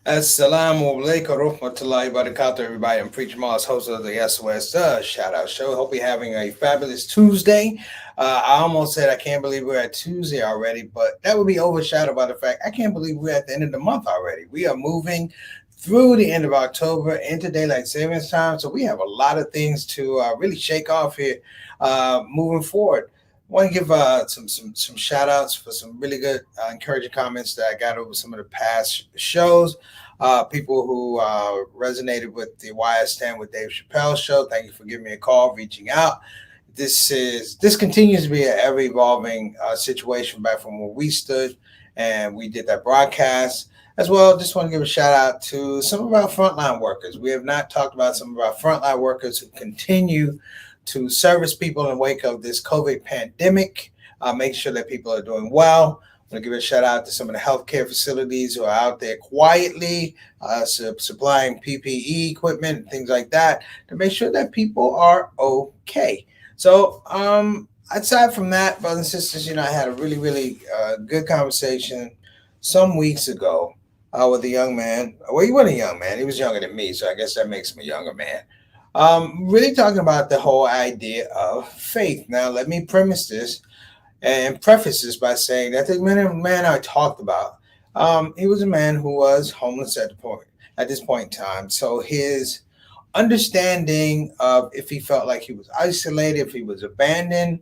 Assalamu alaikum warahmatullahi wabarakatuh, everybody. I'm Preacher Moss, host of the SOS Shout Out Show. Hope you're having a fabulous Tuesday. I almost said I can't believe we're at Tuesday already, but that would be overshadowed by the fact I can't believe we're at the end of the month already. We are moving through the end of October into daylight savings time, so we have a lot of things to really shake off here moving forward. I want to give some shout outs for some really good encouraging comments that I got over some of the past shows. People who resonated with the Why I Stand with Dave Chappelle show. Thank you for giving me a call, reaching out. This continues to be an ever evolving situation back from where we stood and we did that broadcast. As well, just want to give a shout out to some of our frontline workers. We have not talked about some of our frontline workers who continue to service people in the wake of this COVID pandemic, make sure that people are doing well. I want to give a shout out to some of the healthcare facilities who are out there quietly supplying PPE equipment, things like that, to make sure that people are okay. So aside from that, brothers and sisters, I had a really good conversation some weeks ago with a young man. Well, he wasn't a young man. He was younger than me, so I guess that makes him a younger man. Really talking about the whole idea of faith. Now, let me preface this by saying that the man I talked about, he was a man who was homeless at this point in time. So his understanding of if he felt like he was isolated, if he was abandoned,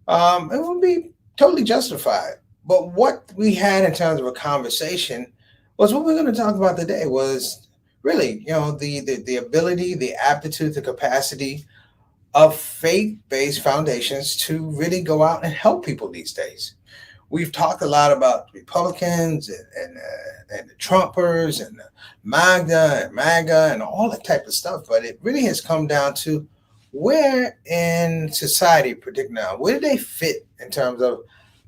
it would be totally justified. But what we had in terms of a conversation was what we're going to talk about today was really, the ability, the aptitude, the capacity of faith-based foundations to really go out and help people these days. We've talked a lot about Republicans and the Trumpers and the MAGA and all that type of stuff, but it really has come down to where in society, particularly now, where do they fit in terms of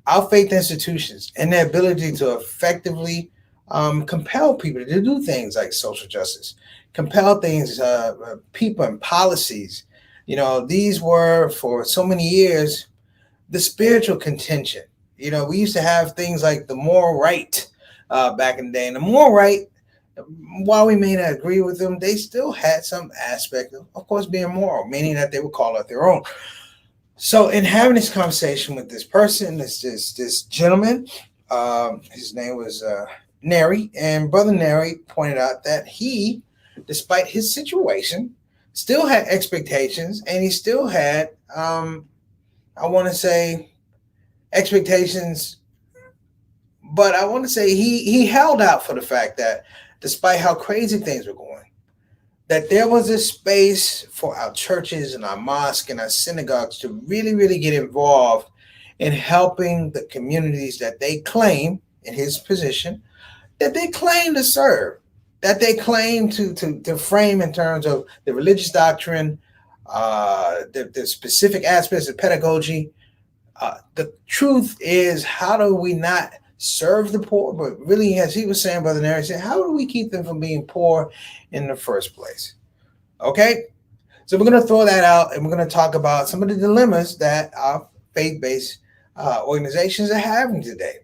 our faith institutions and their ability to effectively compel people to do things like social justice, compel things, people and policies. These were for so many years the spiritual contention. We used to have things like the moral right back in the day, and the moral right, while we may not agree with them, they still had some aspect of course, being moral, meaning that they would call it their own. So, in having this conversation with this person, this gentleman, his name was Neri, and Brother Neri pointed out that he, despite his situation, still had expectations, and he still had, expectations, but I want to say he held out for the fact that despite how crazy things were going, that there was a space for our churches and our mosques and our synagogues to really get involved in helping the communities that they claim, in his position, that they claim to serve, that they claim to frame in terms of the religious doctrine, the specific aspects of pedagogy. The truth is, how do we not serve the poor? But really, as he was saying, Brother Neri said, how do we keep them from being poor in the first place? Okay, so we're going to throw that out, and we're going to talk about some of the dilemmas that our faith-based organizations are having today.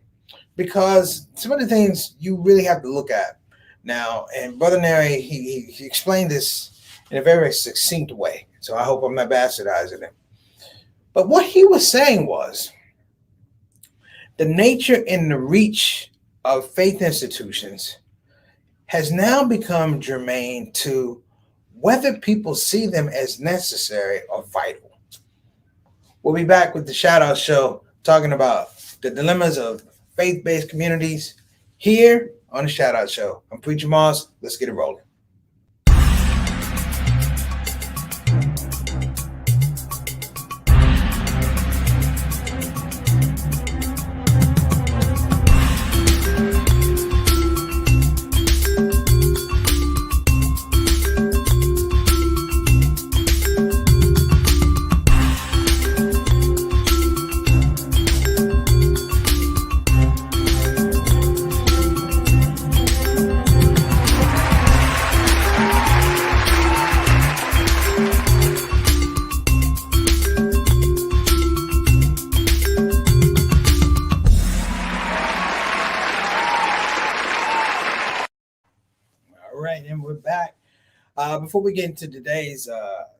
Because some of the things you really have to look at now, and Brother Neri, he explained this in a very succinct way, so I hope I'm not bastardizing him. But what he was saying was the nature and the reach of faith institutions has now become germane to whether people see them as necessary or vital. We'll be back with the Shout Out Show talking about the dilemmas of faith-based communities here on the Shout Out Show. I'm Preacher Moss. Let's get it rolling. right, and we're back. Before we get into today's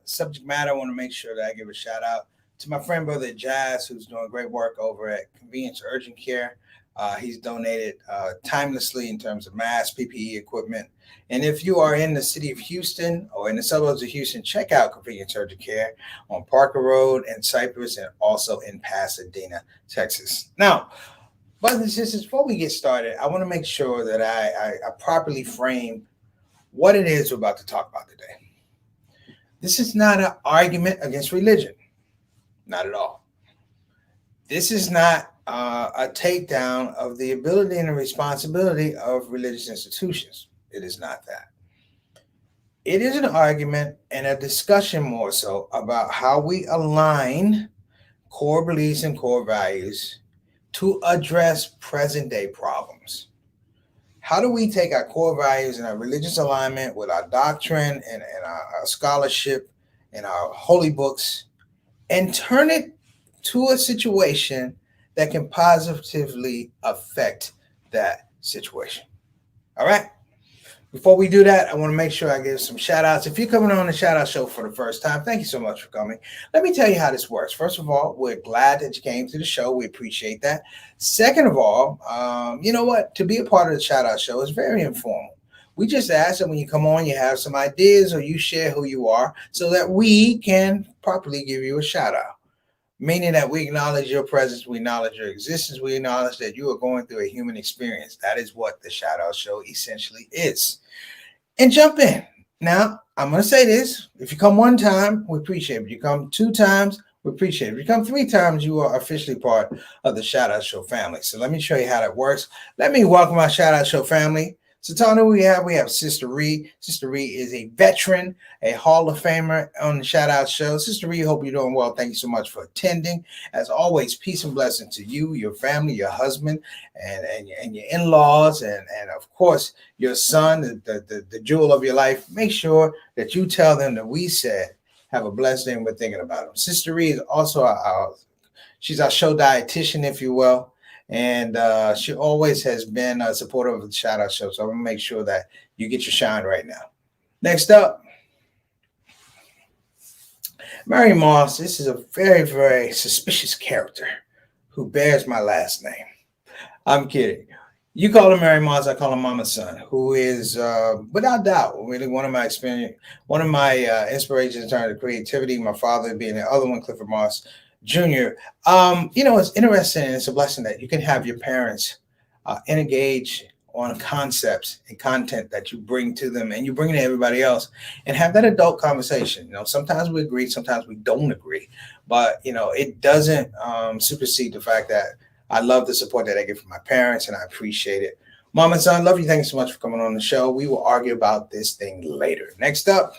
subject matter, I want to make sure that I give a shout out to my friend brother Jazz, who's doing great work over at Convenience Urgent Care. He's donated timelessly in terms of masks, PPE equipment. And if you are in the city of Houston or in the suburbs of Houston, check out Convenience Urgent Care on Parker Road and Cypress, and also in Pasadena, Texas. Now, brothers and sisters, before we get started, I want to make sure that I properly frame what it is we're about to talk about today. This is not an argument against religion. Not at all. This is not a takedown of the ability and the responsibility of religious institutions. It is not that. It is an argument and a discussion more so about how we align core beliefs and core values to address present day problems. How do we take our core values and our religious alignment with our doctrine and our scholarship and our holy books and turn it to a situation that can positively affect that situation? All right. Before we do that, I want to make sure I give some shout outs. If you're coming on the shout out show for the first time, thank you so much for coming. Let me tell you how this works. First of all, we're glad that you came to the show. We appreciate that. Second of all, you know what? To be a part of the shout out show is very informal. We just ask that when you come on, you have some ideas or you share who you are so that we can properly give you a shout out. Meaning that we acknowledge your presence, we acknowledge your existence, we acknowledge that you are going through a human experience. That is what the shout out show essentially is. And jump in. Now, I'm going to say this. If you come one time, we appreciate it. If you come two times, we appreciate it. If you come three times, you are officially part of the shout out show family. So let me show you how that works. Let me welcome our shout out show family. So tell me we have Sister Ree. Sister Ree is a veteran, a Hall of Famer on the Shout Out Show. Sister Ree, hope you're doing well. Thank you so much for attending. As always, peace and blessing to you, your family, your husband, and your in-laws, and of course, your son, the jewel of your life. Make sure that you tell them that we said, have a blessed day and we're thinking about them. Sister Ree is also she's our show dietitian, if you will. And she always has been a supporter of the Shout Out Show. So I'm going to make sure that you get your shine right now. Next up, Mary Moss. This is a very, very suspicious character who bears my last name. I'm kidding. You call her Mary Moss, I call her Mama Son, who is, without doubt, really one of my inspirations in terms of creativity. My father being the other one, Clifford Moss Jr. It's interesting and it's a blessing that you can have your parents engage on concepts and content that you bring to them and you bring to everybody else and have that adult conversation. Sometimes we agree, sometimes we don't agree, but it doesn't supersede the fact that I love the support that I get from my parents and I appreciate it. Mom and son, love you. Thank you so much for coming on the show. We will argue about this thing later. Next up,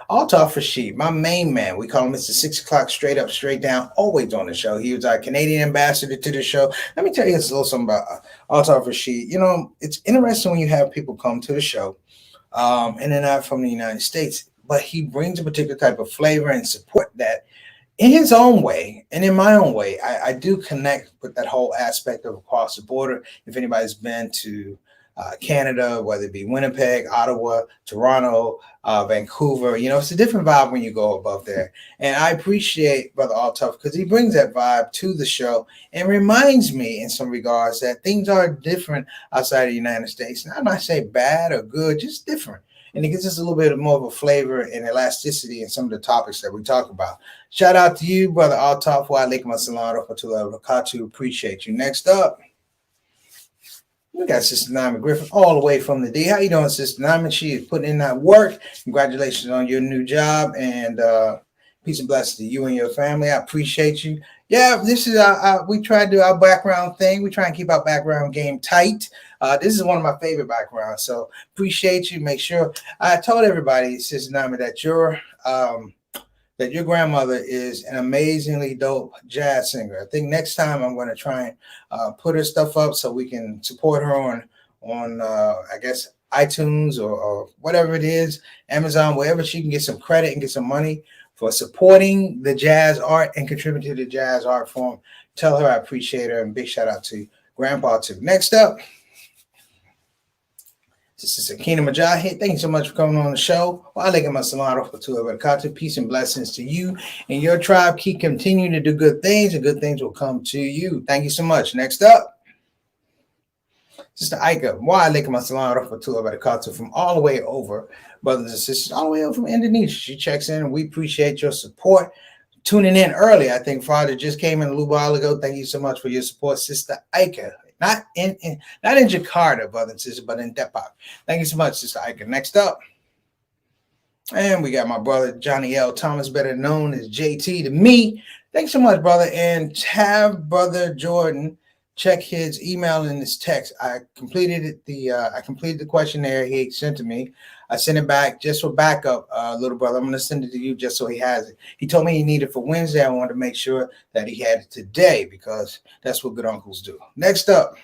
Altaf Rashid, my main man. We call him Mr. 6 o'clock, straight up, straight down, always on the show. He was our Canadian ambassador to the show. Let me tell you a little something about Altaf Rashid. It's interesting when you have people come to the show and they're not from the United States, but he brings a particular type of flavor and support that in his own way and in my own way, I do connect with that whole aspect of across the border. If anybody's been to Canada, whether it be Winnipeg, Ottawa, Toronto, Vancouver, it's a different vibe when you go above there. And I appreciate Brother Altaf because he brings that vibe to the show and reminds me in some regards that things are different outside of the United States. And I'm not saying bad or good, just different. And it gives us a little bit more of a flavor and elasticity in some of the topics that we talk about. Shout out to you, Brother Altaf. Wa alaikum assalam wa rahmatullahi wa barakatuh. Appreciate you. Next up, we got Sister Nyman Griffin all the way from the D. How you doing, Sister Nyman? She is putting in that work. Congratulations on your new job, and peace and blessings to you and your family. I appreciate you. Yeah, this is we try to do our background thing. We try and keep our background game tight. This is one of my favorite backgrounds, so appreciate you. Make sure I told everybody, Sister Nyman, that your grandmother is an amazingly dope jazz singer. I think next time I'm going to try and put her stuff up so we can support her on I guess iTunes or whatever it is, Amazon, wherever she can get some credit and get some money for supporting the jazz art and contributing to the jazz art form. Tell her I appreciate her, and big shout out to Grandpa too. Next up, This is Akina Majahid. Thank you so much for coming on the show. Wa alaikum assalam wa rahmatullahi wa barakatuh. Peace and blessings to you and your tribe. Keep continuing to do good things, and good things will come to you. Thank you so much. Next up, Sister Aika. Wa alaikum assalam wa rahmatullahi wa barakatuh. From all the way over, brothers and sisters, all the way over from Indonesia. She checks in, and we appreciate your support. Tuning in early. I think Father just came in a little while ago. Thank you so much for your support, Sister Aika. Not in Jakarta, brother and sister, but in Depok. Thank you so much, Sister Aika. Next up, and we got my brother Johnny L. Thomas, better known as JT to me. Thanks so much, brother. And have Brother Jordan check his email and his text. I completed the questionnaire he sent to me. I sent it back just for backup, little brother. I'm going to send it to you just so he has it. He told me he needed it for Wednesday. I wanted to make sure that he had it today because that's what good uncles do. Next up,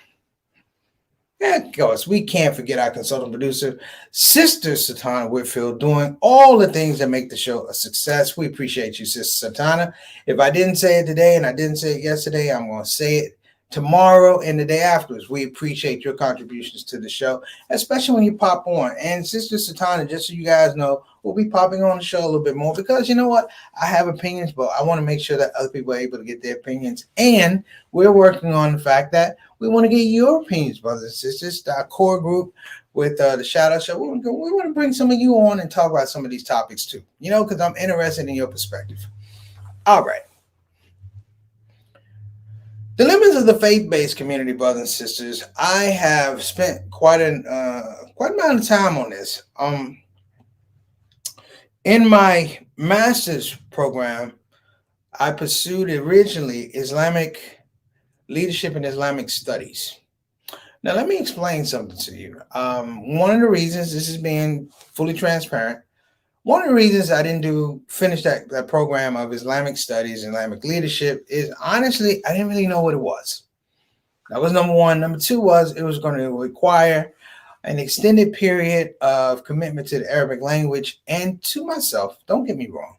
of course, we can't forget our consultant producer, Sister Satana Whitfield, doing all the things that make the show a success. We appreciate you, Sister Satana. If I didn't say it today and I didn't say it yesterday, I'm going to say it tomorrow and the day afterwards. We appreciate your contributions to the show, especially when you pop on. And Sister Satana, just so you guys know, we'll be popping on the show a little bit more because you know what? I have opinions, but I want to make sure that other people are able to get their opinions. And we're working on the fact that we want to get your opinions, brothers and sisters. Our core group with the Shout Out Show, we want to bring some of you on and talk about some of these topics too, you know, because I'm interested in your perspective. All right. The limits of the faith-based community, brothers and sisters. I have spent quite an amount of time on this. In my master's program, I pursued originally Islamic leadership and Islamic studies. Now, let me explain something to you. One of the reasons, this is being fully transparent, one of the reasons I didn't finish that program of Islamic studies, Islamic leadership is honestly, I didn't really know what it was. That was number one. Number two was it was going to require an extended period of commitment to the Arabic language. And to myself, don't get me wrong.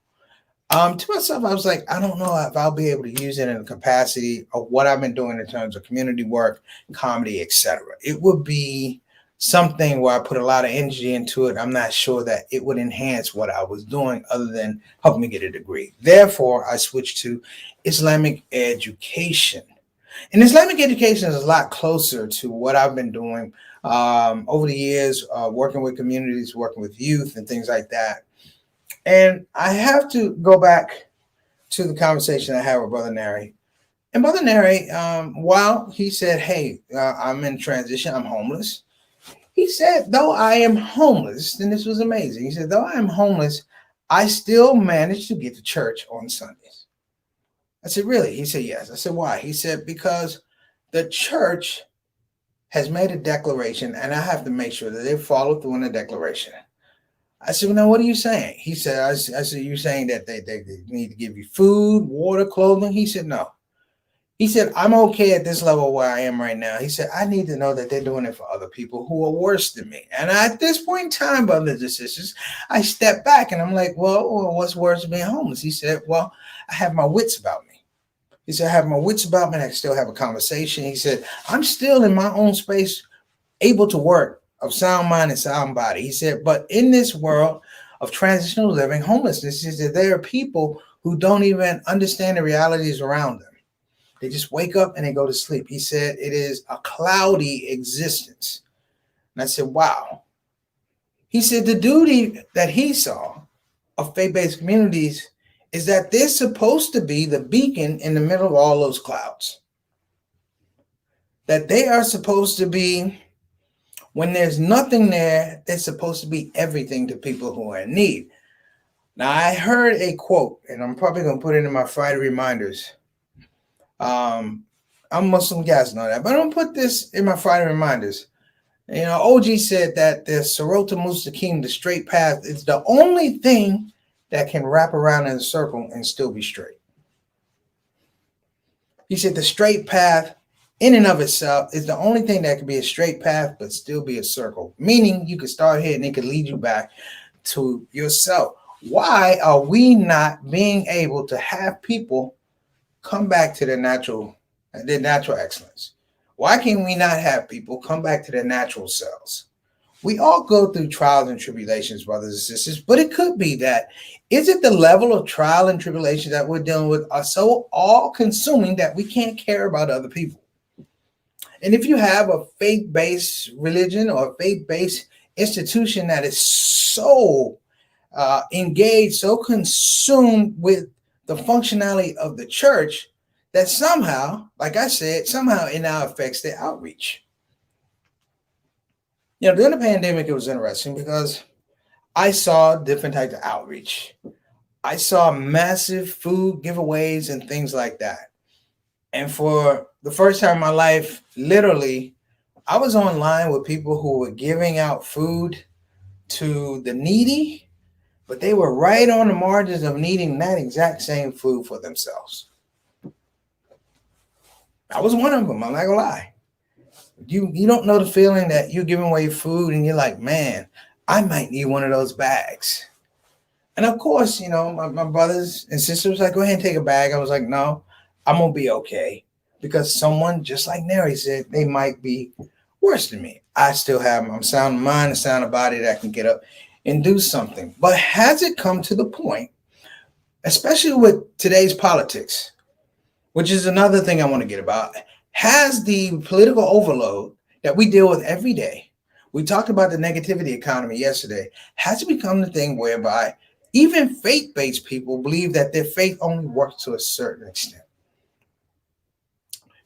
To myself, I was like, I don't know if I'll be able to use it in the capacity of what I've been doing in terms of community work, comedy, etc. It would be something where I put a lot of energy into it. I'm not sure that it would enhance what I was doing other than help me get a degree. Therefore, I switched to Islamic education. And Islamic education is a lot closer to what I've been doing over the years, working with communities, working with youth and things like that. And I have to go back to the conversation I had with Brother Neri. And Brother Neri, while he said, hey, I'm in transition, I'm homeless. He said, though I am homeless, and this was amazing. He said, though I am homeless, I still manage to get to church on Sundays. I said, really? He said, yes. I said, why? He said, because the church has made a declaration, and I have to make sure that they follow through on the declaration. I said, well, now, what are you saying? He said, I said, you're saying that they need to give you food, water, clothing? He said, no. He said, I'm okay at this level where I am right now. He said, I need to know that they're doing it for other people who are worse than me. And at this point in time, brothers and sisters, I stepped back and I'm like, well, what's worse than being homeless? He said, well, I have my wits about me. He said, I have my wits about me and I can still have a conversation. He said, I'm still in my own space, able to work of sound mind and sound body. He said, but in this world of transitional living, homelessness is that there are people who don't even understand the realities around them. They just wake up and they go to sleep. He said it is a cloudy existence. And I said, wow. He said the duty that he saw of faith-based communities is that they're supposed to be the beacon in the middle of all those clouds. That they are supposed to be, when there's nothing there, they're supposed to be everything to people who are in need. Now, I heard a quote, and I'm probably going to put it in my Friday reminders. I'm Muslim, guys know that, but I'm going to put this in my Friday reminders. You know, OG said that the Sirota Mustaqim, the straight path, is the only thing that can wrap around in a circle and still be straight. He said the straight path in and of itself is the only thing that can be a straight path but still be a circle, meaning you could start here and it could lead you back to yourself. Why are we not being able to have people come back to their natural excellence? Why can we not have people come back to their natural selves? We all go through trials and tribulations, brothers and sisters, but it could be that is it the level of trial and tribulation that we're dealing with are so all consuming that we can't care about other people. And if you have a faith-based religion or a faith-based institution that is so engaged, so consumed with the functionality of the church that somehow, like I said, somehow it now affects their outreach. During the pandemic, it was interesting because I saw different types of outreach. I saw massive food giveaways and things like that. And for the first time in my life, literally, I was online with people who were giving out food to the needy, but they were right on the margins of needing that exact same food for themselves. I was one of them. I'm not gonna lie. You don't know the feeling that you're giving away food and you're like, man, I might need one of those bags. And of course, my brothers and sisters was like, go ahead and take a bag. I was like, no, I'm gonna be okay. Because someone, just like Neri said, they might be worse than me. I'm sound of mind and sound of body that can get up and do something. But has it come to the point, especially with today's politics, which is another thing I want to get about, has the political overload that we deal with every day, we talked about the negativity economy yesterday, has it become the thing whereby even faith-based people believe that their faith only works to a certain extent?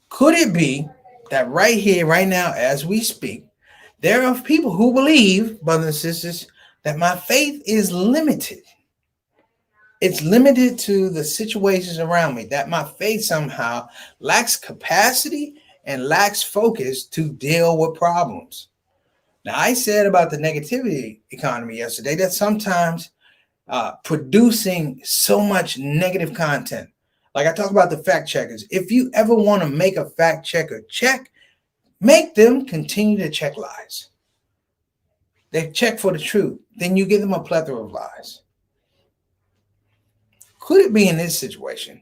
Could it be that right here, right now, as we speak, there are people who believe, brothers and sisters, that my faith is limited? It's limited to the situations around me, that my faith somehow lacks capacity and lacks focus to deal with problems. Now, I said about the negativity economy yesterday that sometimes producing so much negative content, like I talk about the fact checkers. If you ever want to make a fact checker check, make them continue to check lies. They check for the truth. Then you give them a plethora of lies. Could it be in this situation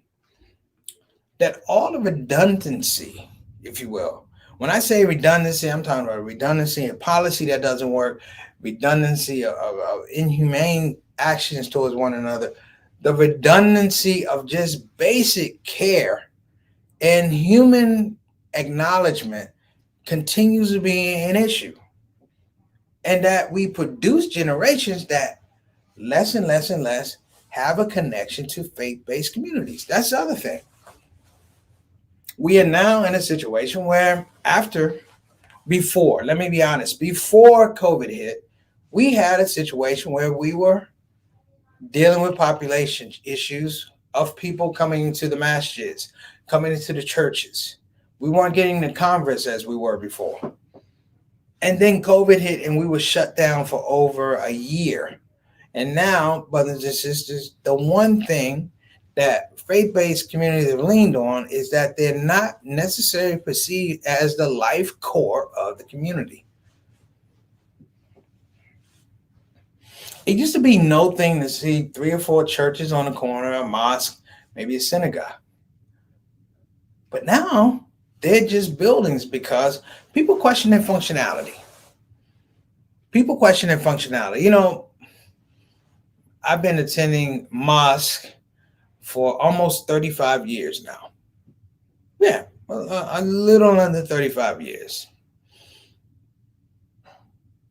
that all the redundancy, if you will, when I say redundancy, I'm talking about redundancy in policy that doesn't work, redundancy of inhumane actions towards one another, the redundancy of just basic care and human acknowledgement continues to be an issue. And that we produce generations that less and less and less have a connection to faith-based communities. That's the other thing. We are now in a situation where before COVID hit, we had a situation where we were dealing with population issues of people coming into the masjids, coming into the churches. We weren't getting the converts as we were before. And then COVID hit and we were shut down for over a year. And now, brothers and sisters, the one thing that faith-based communities have leaned on is that they're not necessarily perceived as the life core of the community. It used to be no thing to see 3 or 4 churches on the corner, a mosque, maybe a synagogue. But now they're just buildings because people question their functionality. I've been attending mosque for almost 35 years now. Yeah, a little under 35 years.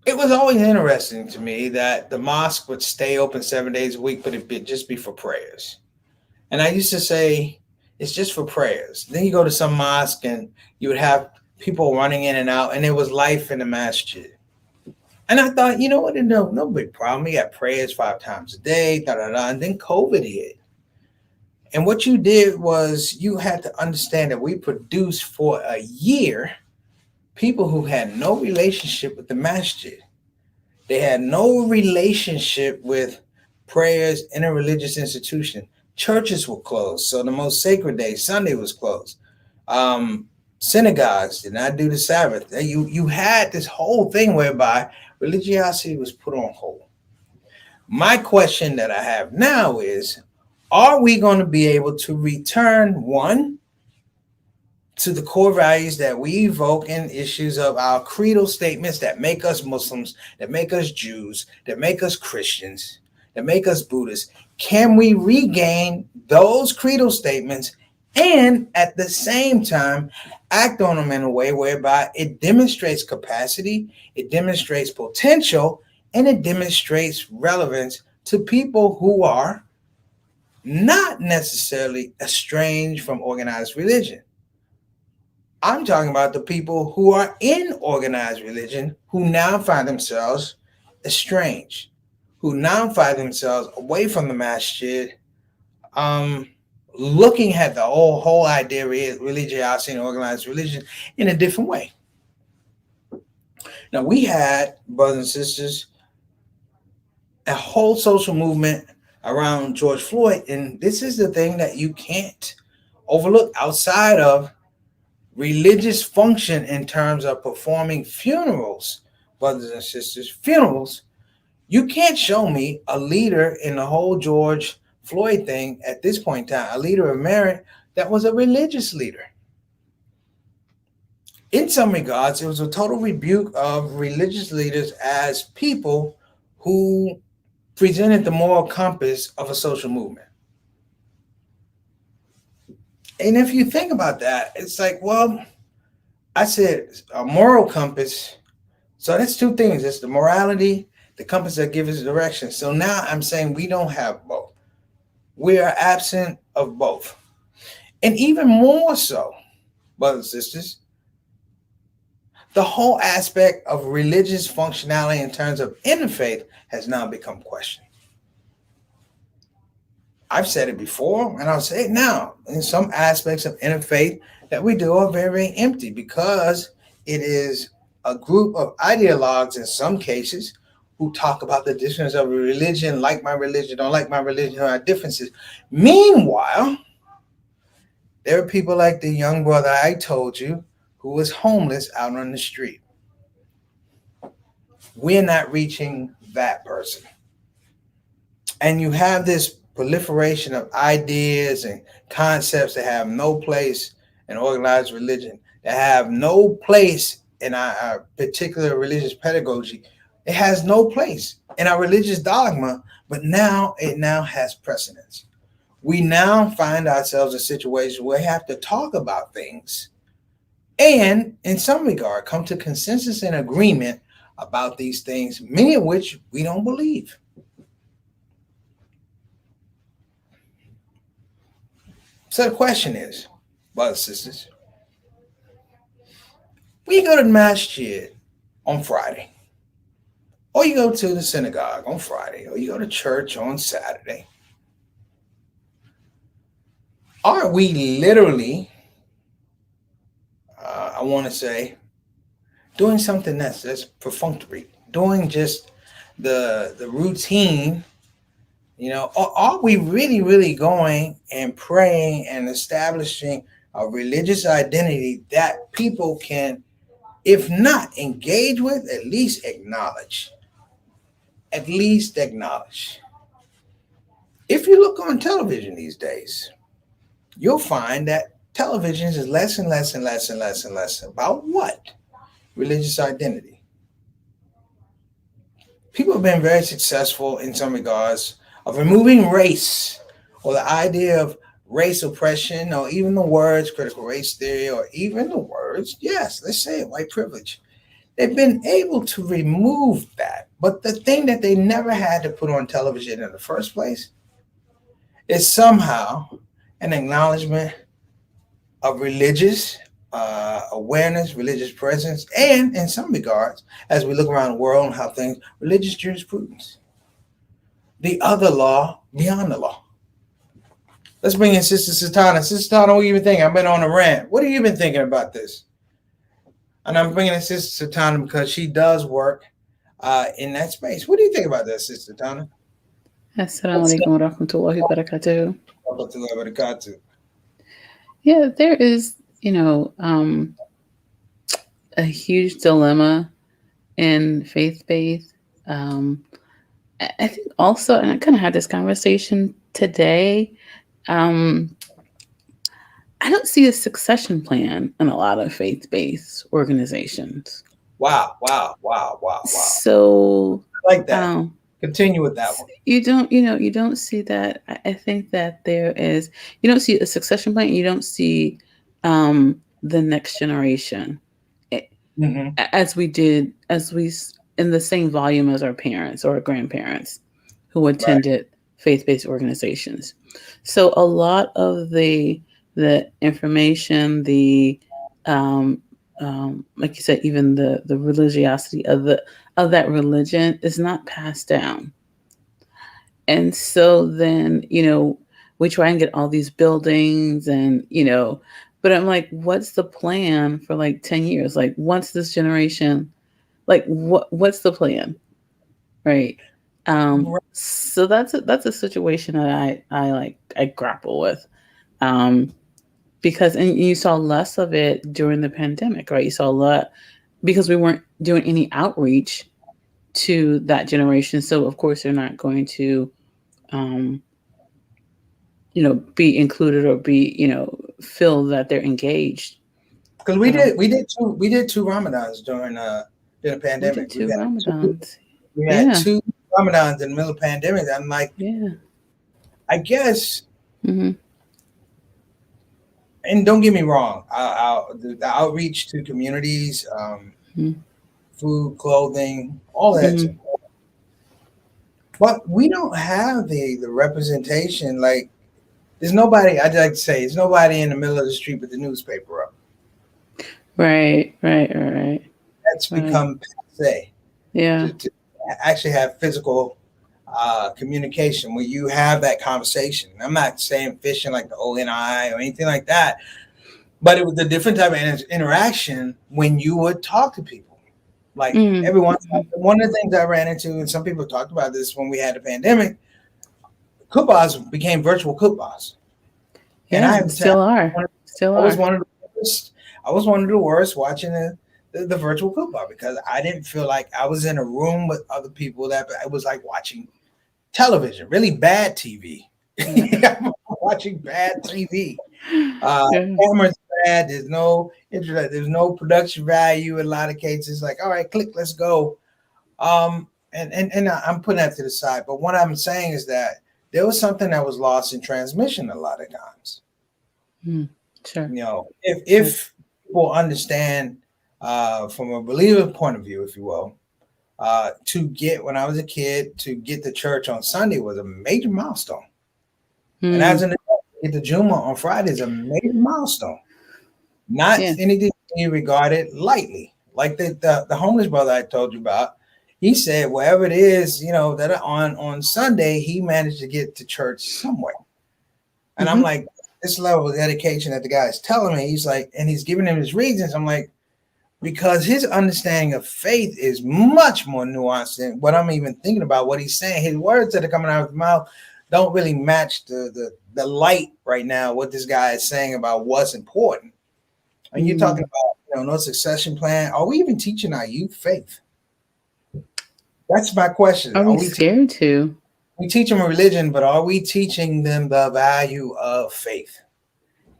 It was always interesting to me that the mosque would stay open 7 days a week, but it'd just be for prayers. And I used to say, it's just for prayers. Then you go to some mosque and you would have people running in and out, and there was life in the masjid. And I thought, what? No big problem. We got prayers 5 times a day, and then COVID hit. And what you did was you had to understand that we produced for a year people who had no relationship with the masjid. They had no relationship with prayers in a religious institution. Churches were closed. So the most sacred day, Sunday, was closed. Synagogues did not do the Sabbath. You had this whole thing whereby religiosity was put on hold. My question that I have now is, are we going to be able to return, one, to the core values that we evoke in issues of our creedal statements that make us Muslims, that make us Jews, that make us Christians, that make us Buddhists? Can we regain those creedal statements and at the same time act on them in a way whereby it demonstrates capacity, it demonstrates potential, and it demonstrates relevance to people who are not necessarily estranged from organized religion? I'm talking about the people who are in organized religion who now find themselves estranged, who now find themselves away from the masjid, um, looking at the whole idea of religiosity and organized religion in a different way. Now, we had, brothers and sisters, a whole social movement around George Floyd, and this is the thing that you can't overlook outside of religious function in terms of performing funerals, brothers and sisters, funerals. You can't show me a leader in the whole George Floyd thing at this point in time, a leader of merit that was a religious leader. In some regards, it was a total rebuke of religious leaders as people who presented the moral compass of a social movement. And if you think about that, it's like, well, I said a moral compass. So that's two things. It's the morality, the compass that gives us direction. So now I'm saying we don't have both. We are absent of both. And even more so, brothers and sisters, the whole aspect of religious functionality in terms of interfaith has now become questioned. I've said it before, and I'll say it now. In some aspects of interfaith that we do are very, very empty because it is a group of ideologues in some cases who talk about the difference of a religion, like my religion, don't like my religion, there are differences. Meanwhile, there are people like the young brother I told you who was homeless out on the street. We're not reaching that person. And you have this proliferation of ideas and concepts that have no place in organized religion, that have no place in our particular religious pedagogy. It has no place in our religious dogma, but now it now has precedence. We now find ourselves in situations where we have to talk about things and, in some regard, come to consensus and agreement about these things, many of which we don't believe. So the question is, brothers and sisters, we go to the masjid on Friday, or you go to the synagogue on Friday, or you go to church on Saturday. Are we literally, I want to say, doing something that's perfunctory, doing just the routine? Or are we really, really going and praying and establishing a religious identity that people can, if not engage with, at least acknowledge? At least acknowledge. If you look on television these days, you'll find that television is less and less and less and less and less about what? Religious identity. People have been very successful in some regards of removing race or the idea of race oppression or even the words critical race theory or even the words, yes, let's say it, white privilege. They've been able to remove that. But the thing that they never had to put on television in the first place is somehow an acknowledgement of religious awareness, religious presence, and in some regards, as we look around the world and how things, religious jurisprudence. The other law beyond the law. Let's bring in Sister Satana. Sister Satana, what do you think? I've been on a rant. What have you been thinking about this? And I'm bringing in Sister Satana because she does work in that space. What do you think about that, Sister Satana? Assalamu alaikum wa rahmatullahi wa barakatuh. Warahmatullahi wabarakatuh. Yeah, there is, a huge dilemma in faith-based. I think also, and I kind of had this conversation today, I don't see a succession plan in a lot of faith-based organizations. Wow. So I like that. um, Continue with that one. you don't see that. I think that there is, you don't see a succession plan. You don't see the next generation Mm-hmm. as we in the same volume as our parents or our grandparents who Right. attended faith-based organizations. So a lot of the information, the um, like you said, even the religiosity of that religion is not passed down. And so then, we try and get all these buildings and, but I'm like, what's the plan for like 10 years? Like once this generation, like what's the plan? Right. Right. So that's a situation that I grapple with. Um, because and you saw less of it during the pandemic, right? You saw a lot because we weren't doing any outreach to that generation. So of course they're not going to um be included or be, feel that they're engaged. Because Um, we did two Ramadans during the we did pandemic. two Ramadans. We had Yeah, two Ramadans in the middle of the pandemic. I'm like, yeah. I guess, Hmm. and don't get me wrong, the outreach to communities, food, clothing, all that's Hmm. important. But we don't have the representation. Like, there's nobody. I'd like to say, there's nobody in the middle of the street with the newspaper up. Right. That's Right. become passe Yeah. to actually have physical communication where you have that conversation. I'm not saying fishing like the ONI or anything like that, but it was a different type of interaction when you would talk to people. Like Mm-hmm. everyone, one of the things I ran into, and some people talked about this when we had the pandemic, cookbars became virtual cookbars. And I Yeah. have to tell Still are. you, Still I was are. one of the worst. I was one of the worst watching the virtual cookbar because I didn't feel like I was in a room with other people. That it was like watching television, really bad TV. Yeah. I'm watching bad TV. Yeah. Camera's bad. There's no internet. There's no production value in a lot of cases. Like, all right, click, let's go. And I'm putting that to the side. But what I'm saying is that there was something that was lost in transmission a lot of times. Mm. Sure. Sure. If people understand from a believer point of view, if you will, to get when I was a kid to get to church on Sunday was a major milestone, and as Mm. an adult, to get to Juma on Friday is a major milestone. Not Yeah. anything you regarded lightly, like the homeless brother I told you about. He said wherever it is, that on Sunday he managed to get to church somewhere, and I'm Hmm. like, this level of dedication that the guy is telling me, he's like, and he's giving him his reasons. I'm like, because his understanding of faith is much more nuanced than what I'm even thinking about. What he's saying, his words that are coming out of his mouth don't really match the light right now. What this guy is saying about what's important. And you're talking Mm. about no succession plan. Are we even teaching our youth faith? That's my question. Are we scared to? We teach them a religion, but are we teaching them the value of faith?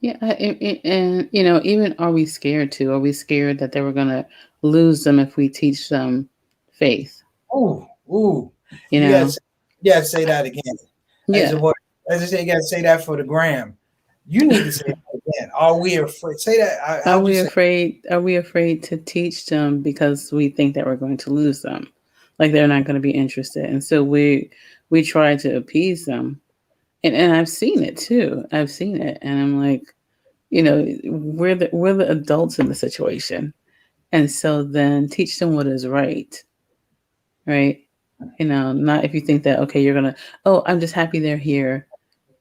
Yeah. And even are we scared to? Are we scared that they were going to lose them if we teach them faith? Ooh. You You know? guys, you gotta say that again. As Yeah. a word, as I say, you gotta say that for the gram. You need to say that again. Are we afraid? Say that. How'd you say? Are we afraid to teach them because we think that we're going to lose them? Like they're not going to be interested. And so we try to appease them. And I've seen it too. I've seen it. And I'm like, we're the adults in the situation. And so then teach them what is right. Right. Not if you think that, okay, you're gonna, oh, I'm just happy they're here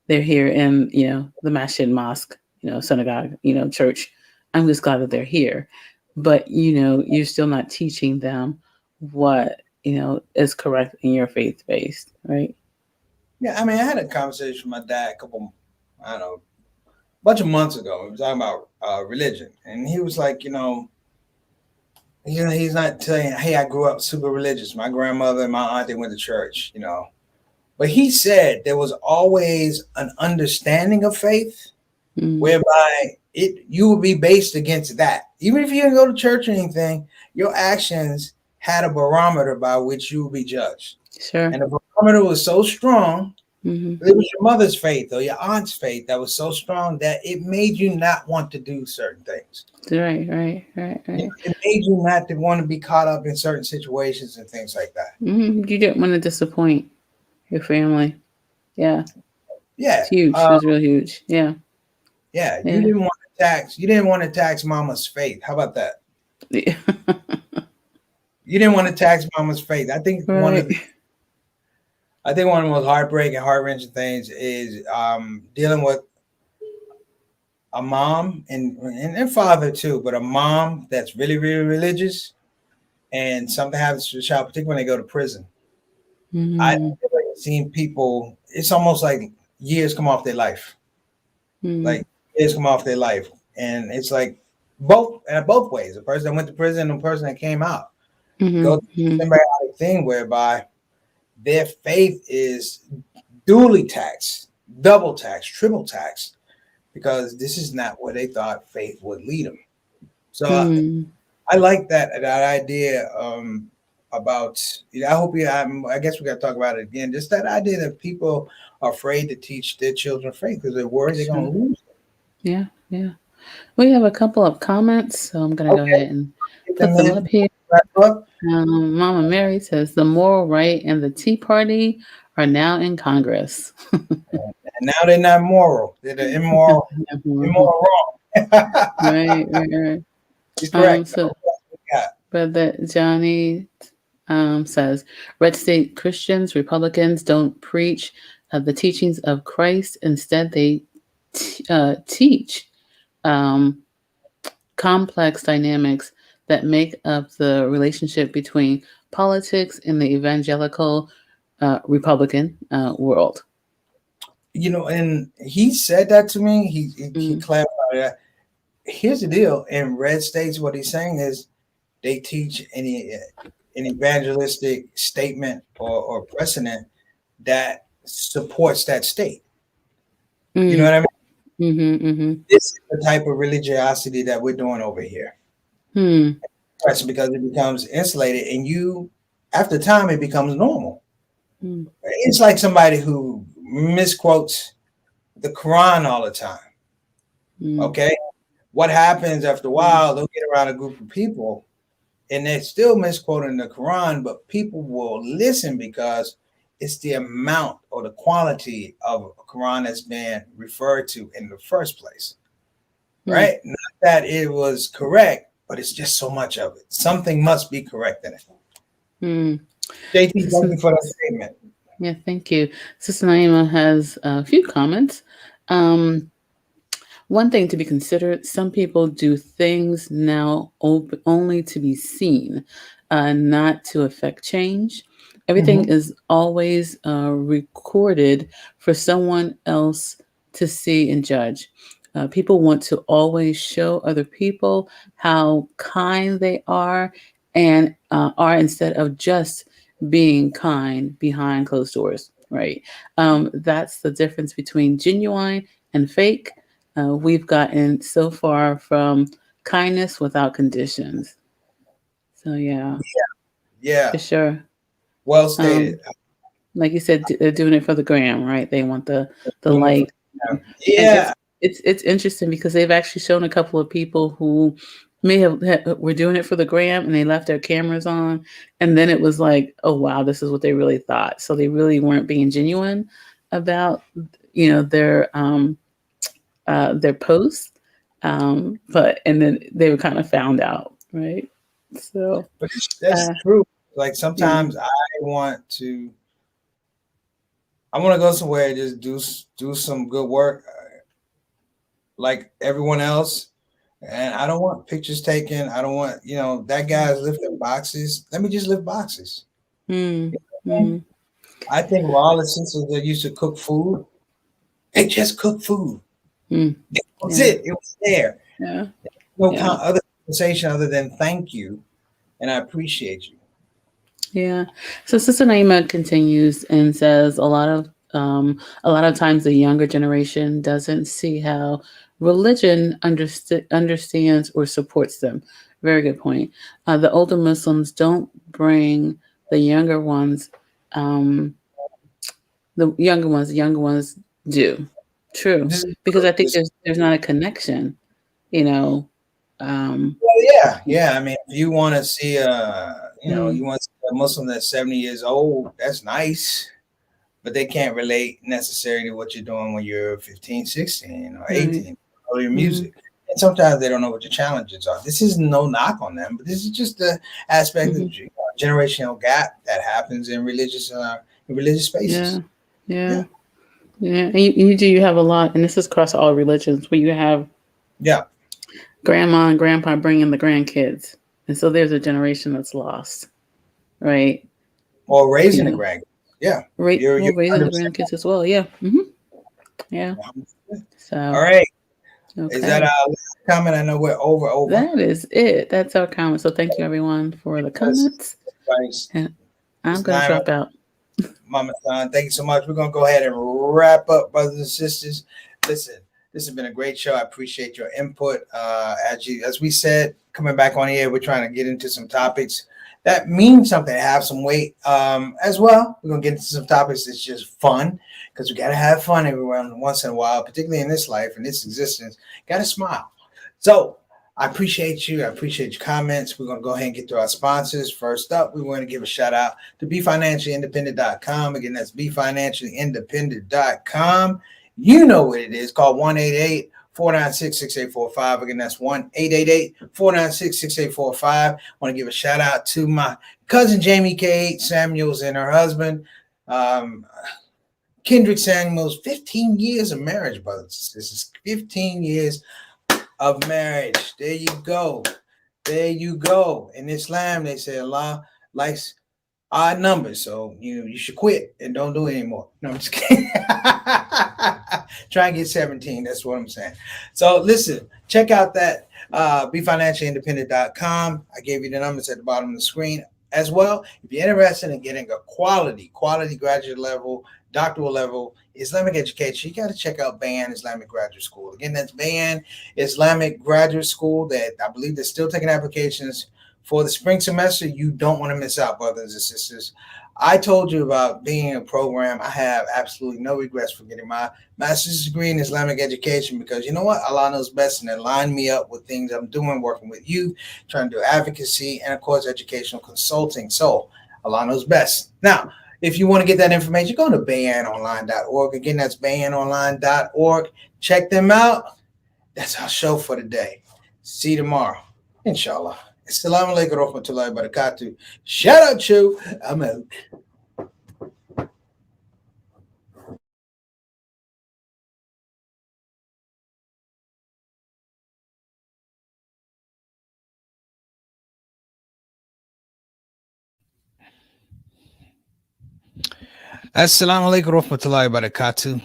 in, the masjid mosque, synagogue, church. I'm just glad that they're here. But, you're still not teaching them what, is correct in your faith based, right? Yeah, I mean, I had a conversation with my dad I don't know, a bunch of months ago. We were talking about religion, and he was like, he's not saying, "Hey, I grew up super religious. My grandmother and my aunt they went to church." But he said there was always an understanding of faith, Mm. whereby you will be based against that. Even if you didn't go to church or anything, your actions had a barometer by which you will be judged. Sure. And the barometer was so strong, Mm-hmm. it was your mother's faith or your aunt's faith that was so strong that it made you not want to do certain things. Right. It made you not to want to be caught up in certain situations and things like that. Mm-hmm. You didn't want to disappoint your family. Yeah. Yeah. It's huge. It was real huge. Yeah. Yeah. You Yeah. didn't want to tax. You didn't want to tax mama's faith. How about that? Yeah. You didn't want to tax mama's faith. Right. I think one of the most heartbreaking, heart wrenching things is dealing with a mom and father too, but a mom that's really, really religious, and something happens to the child, particularly when they go to prison. I've Mm-hmm. seen people. It's almost like years come off their life. Mm-hmm. Like years come off their life, and it's like both ways. The person that went to prison and the person that came out go through a Mm-hmm. symbiotic thing whereby their faith is duly taxed, double taxed, triple taxed, because this is not where they thought faith would lead them. So Mm-hmm. I like that idea about. I hope you. I guess we got to talk about it again. Just that idea that people are afraid to teach their children faith because they're worried they're Sure. going to lose. Yeah. Yeah. We have a couple of comments, so I'm going to go Okay, ahead and get put them them in. up here. Wrap up. Mama Mary says the moral right and the Tea Party are now in Congress. And now they're not moral. They're the immoral wrong. Right. You're correct. So Yeah. Brother Johnny says red state Christians, Republicans don't preach the teachings of Christ. Instead, they teach um, complex dynamics that make up the relationship between politics and the evangelical Republican world. And he said that to me. He Mm, clarified that. Here's the deal. In red states, what he's saying is they teach an evangelistic statement or precedent that supports that state. You know mm, what I mean? mm-hmm. This is the type of religiosity that we're doing over here. Hmm. That's because it becomes insulated, and after time, it becomes normal. Hmm. It's like somebody who misquotes the Quran all the time. Hmm. Okay, what happens after a while? They'll get around a group of people, and they're still misquoting the Quran, but people will listen because it's the amount or the quality of Quran that's been referred to in the first place, Hmm. right? Not that it was correct, but it's just so much of it. Something must be correct in it. Hmm. JT, thank Sister, you for that statement. yeah, thank you. Sister Naima has a few comments. Um, One thing to be considered, some people do things now only to be seen, not to affect change. Everything Mm-hmm. is always recorded for someone else to see and judge. People want to always show other people how kind they are and are instead of just being kind behind closed doors, right? That's the difference between genuine and fake. We've gotten so far from kindness without conditions. So yeah, Yeah, for sure. well stated. Um, like you said, they're doing it for the gram, right? They want the Doing it for light, and yeah, it's interesting because they've actually shown a couple of people who may have were doing it for the gram and they left their cameras on, and then it was like, oh wow, this is what they really thought. So they really weren't being genuine about their posts, but and then they were kind of found out, right? So but that's uh, true. Like yeah. sometimes I want to go somewhere and just do some good work, like everyone else. And I don't want pictures taken. I don't want that guy's lifting boxes. Let me just lift boxes. Mm, mm, I think of all the sisters that used to cook food. They just cook food. mm, That was yeah, it. It was there. yeah, No yeah, other conversation other than thank you and I appreciate you. yeah. So Sister Naima continues and says a lot of times the younger generation doesn't see how religion understands or supports them. Very good point. The older Muslims don't bring the younger ones. Um, the younger ones do. True, This is because true. I think This there's not a connection. You know. Um, Well, yeah. I mean, if you want to see mm, you want to see a Muslim that's 70 years old, that's nice, but they can't relate necessarily to what you're doing when you're 15, 16, or right. 18, or your Mm, music. And sometimes they don't know what your challenges are. This is no knock on them, but this is just the aspect of hmm. the generational gap that happens in religious Yeah. spaces. Yeah. Yeah, Yeah. And you have a lot, and this is across all religions, where you have yeah. grandma and grandpa bringing the grandkids, and so there's a generation that's lost, right? Or You raising a know, grandkid. Yeah, well, you're raising the 100%. grandkids as well. Yeah. Yeah. All So right. Is that okay, our last comment? I know we're over. that is it. That's our comment. So thank you everyone for the Yes, comments, everybody's and I'm it's gonna 9. drop out. Mama Son. Thank you so much. We're gonna go ahead and wrap up, brothers and sisters. Listen, this has been a great show. I appreciate your input. As we said, coming back on here, we're trying to get into some topics that mean something, have some weight as well. We're gonna get into some topics that's just fun because we gotta have fun everywhere once in a while, particularly in this life and this existence. Gotta smile. So I appreciate you. I appreciate your comments. We're going to go ahead and get to our sponsors. First up, we want to give a shout out to BeFinanciallyIndependent.com. Again, that's BeFinanciallyIndependent.com. You know what it is. Call 1-888-496-6845. Again, that's 1-888-496-6845. I want to give a shout out to my cousin Jamie K. Samuels and her husband, um, Kendrick Samuels. 15 years of marriage, brothers. This is 15 years of marriage. There you go. There you go. In Islam, they say Allah likes odd numbers, so you should quit and don't do it anymore. No, I'm just kidding. Try and get 17. That's what I'm saying. So listen, check out that BeFinanciallyIndependent.com. I gave you the numbers at the bottom of the screen as well. If you're interested in getting a quality graduate level, doctoral level Islamic education, you got to check out Bayan Islamic Graduate School. Again, that's Bayan Islamic Graduate School. That I believe they're still taking applications for the spring semester. You don't want to miss out, brothers and sisters. I told you about being in a program. I have absolutely no regrets for getting my master's degree in Islamic education because you know what? Allah knows best, and it lined me up with things I'm doing, working with youth, trying to do advocacy, and of course, educational consulting. So Allah knows best. Now, if you want to get that information, go to bayanonline.org. Again, that's bayanonline.org. Check them out. That's our show for today. See you tomorrow, inshallah. Assalamu alaikum warahmatullahi wabarakatuh. Shout out, Chew. I'm out. Assalamu alaikum warahmatullahi wabarakatuh.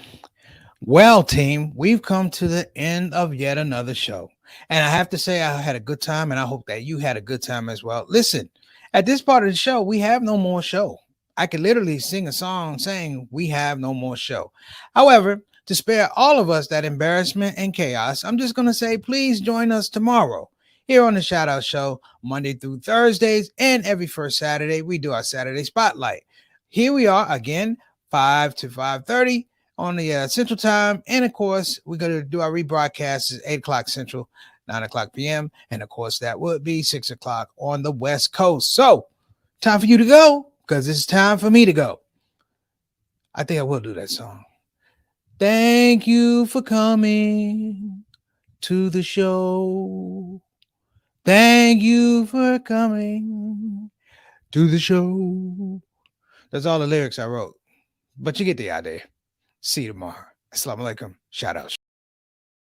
Well, team, we've come to the end of yet another show. And I have to say, I had a good time, and I hope that you had a good time as well. Listen, at this part of the show, we have no more show. I could literally sing a song saying we have no more show. However, to spare all of us that embarrassment and chaos, I'm just going to say, please join us tomorrow here on the Shout Out Show, Monday through Thursdays, and every first Saturday, we do our Saturday Spotlight. Here we are again, 5 to 5:30 on the Central Time. And of course, we're going to do our rebroadcast at 8 o'clock Central, 9 o'clock p.m. And of course, that would be 6 o'clock on the West Coast. So, time for you to go because it's time for me to go. I think I will do that song. Thank you for coming to the show. Thank you for coming to the show. That's all the lyrics I wrote. But you get the idea. See you tomorrow. Assalamu alaikum. Shout out.